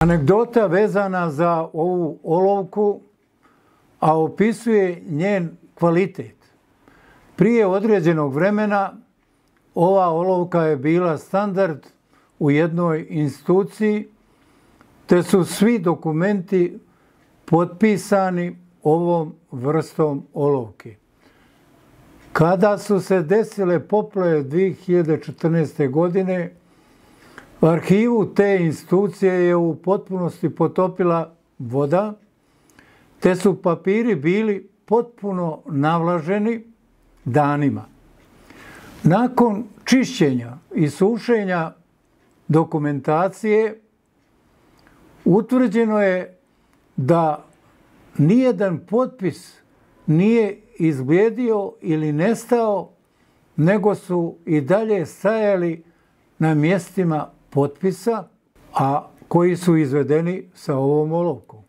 Anegdota vezana za ovu olovku, a opisuje njen kvalitet. Prije određenog vremena ova olovka je bila standard u jednoj instituciji, te su svi dokumenti potpisani ovom vrstom olovke. Kada su se desile poplave 2014. godine, arhivu te institucije je u potpunosti potopila voda, te su papiri bili potpuno navlaženi danima. Nakon čišćenja i sušenja dokumentacije utvrđeno je da nijedan potpis nije izblijedio ili nestao, nego su i dalje stajali na mjestima potpisa, a koji su izvedeni sa ovom olovkom.